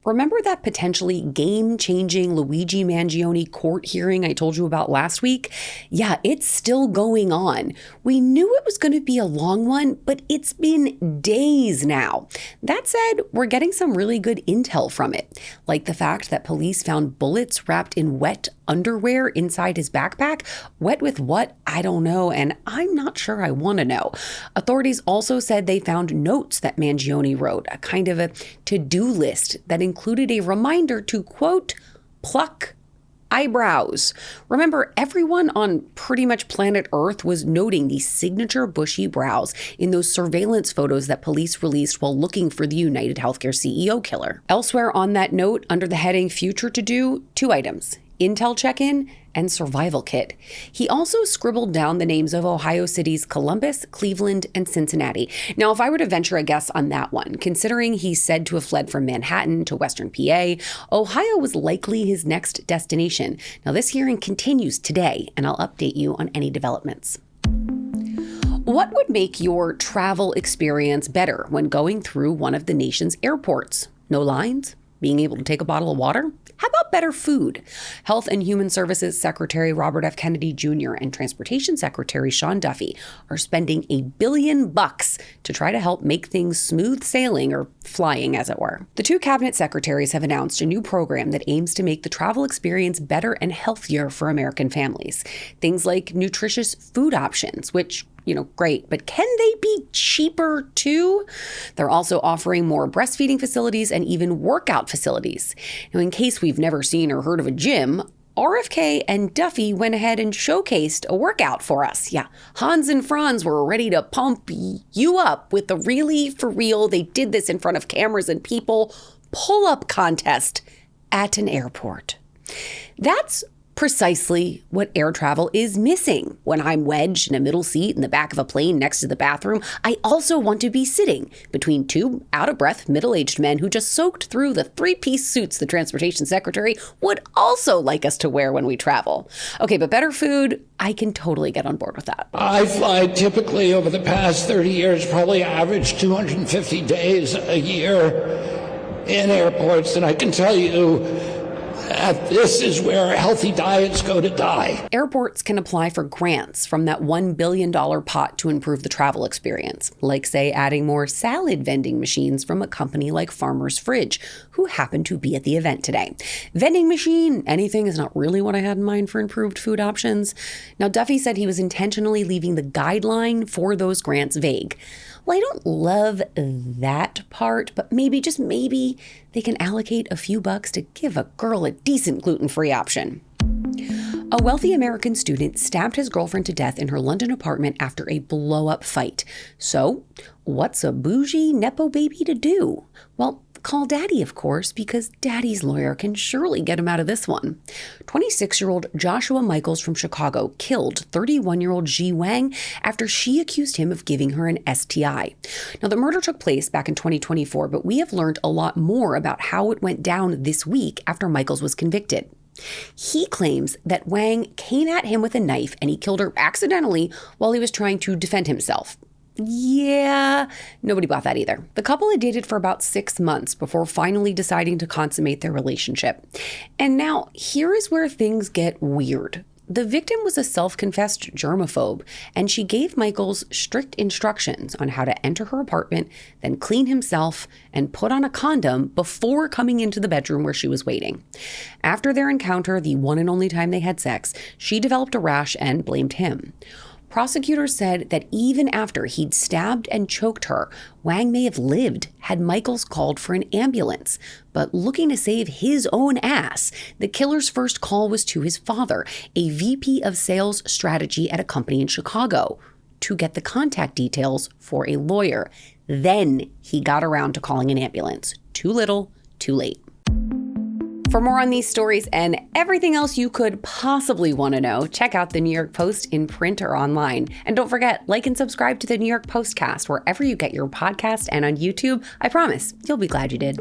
Remember that potentially game-changing Luigi Mangione court hearing I told you about last week? Yeah, it's still going on. We knew it was going to be a long one, but it's been days now. That said, we're getting some really good intel from it, like the fact that police found bullets wrapped in wet underwear inside his backpack. Wet with what? I don't know, and I'm not sure I want to know. Authorities also said they found notes that Mangione wrote, a kind of a to-do list that included a reminder to, quote, pluck eyebrows. Remember, everyone on pretty much planet Earth was noting these signature bushy brows in those surveillance photos that police released while looking for the United Healthcare CEO killer. Elsewhere on that note, under the heading Future to Do, 2 items: Intel check-in and survival kit. He also scribbled down the names of Ohio City's Columbus, Cleveland, and Cincinnati. Now, if I were to venture a guess on that one, considering he's said to have fled from Manhattan to Western PA, Ohio was likely his next destination. Now, this hearing continues today, and I'll update you on any developments. What would make your travel experience better when going through one of the nation's airports? No lines? Being able to take a bottle of water? How about better food? Health and Human Services Secretary Robert F. Kennedy Jr. and Transportation Secretary Sean Duffy are spending $1 billion to try to help make things smooth sailing, or flying as it were. The 2 cabinet secretaries have announced a new program that aims to make the travel experience better and healthier for American families. Things like nutritious food options, which great, but can they be cheaper too? They're also offering more breastfeeding facilities and even workout facilities. Now, in case we've never seen or heard of a gym, RFK and Duffy went ahead and showcased a workout for us. Yeah, Hans and Franz were ready to pump you up with the really, for real, they did this in front of cameras and people, pull-up contest at an airport. That's precisely what air travel is missing. When I'm wedged in a middle seat in the back of a plane next to the bathroom, I also want to be sitting between 2 out-of-breath middle-aged men who just soaked through the 3-piece suits the transportation secretary would also like us to wear when we travel. Okay, but better food, I can totally get on board with that. I fly typically over the past 30 years, probably average 250 days a year in airports, and I can tell you, this is where healthy diets go to die. Airports can apply for grants from that $1 billion pot to improve the travel experience, like, say, adding more salad vending machines from a company like Farmer's Fridge, who happened to be at the event today. Vending machine, anything is not really what I had in mind for improved food options. Now, Duffy said he was intentionally leaving the guideline for those grants vague. Well, I don't love that part, but maybe, just maybe, they can allocate a few bucks to give a girl a decent gluten-free option. A wealthy American student stabbed his girlfriend to death in her London apartment after a blow-up fight. So, what's a bougie Nepo baby to do? Well, call daddy, of course, because daddy's lawyer can surely get him out of this one. 26-year-old Joshua Michaels from Chicago killed 31-year-old Ji Wang after she accused him of giving her an STI. Now, the murder took place back in 2024, but we have learned a lot more about how it went down this week after Michaels was convicted. He claims that Wang came at him with a knife and he killed her accidentally while he was trying to defend himself. Yeah, nobody bought that either. The couple had dated for about 6 months before finally deciding to consummate their relationship. And now, here is where things get weird. The victim was a self-confessed germaphobe, and she gave Michaels strict instructions on how to enter her apartment, then clean himself, and put on a condom before coming into the bedroom where she was waiting. After their encounter, the one and only time they had sex, she developed a rash and blamed him. Prosecutors said that even after he'd stabbed and choked her, Wang may have lived had Michaels called for an ambulance. But looking to save his own ass, the killer's first call was to his father, a VP of sales strategy at a company in Chicago, to get the contact details for a lawyer. Then he got around to calling an ambulance. Too little, too late. For more on these stories and everything else you could possibly want to know, check out the New York Post in print or online. And don't forget, like and subscribe to the New York POSTcast wherever you get your podcast and on YouTube. I promise, you'll be glad you did.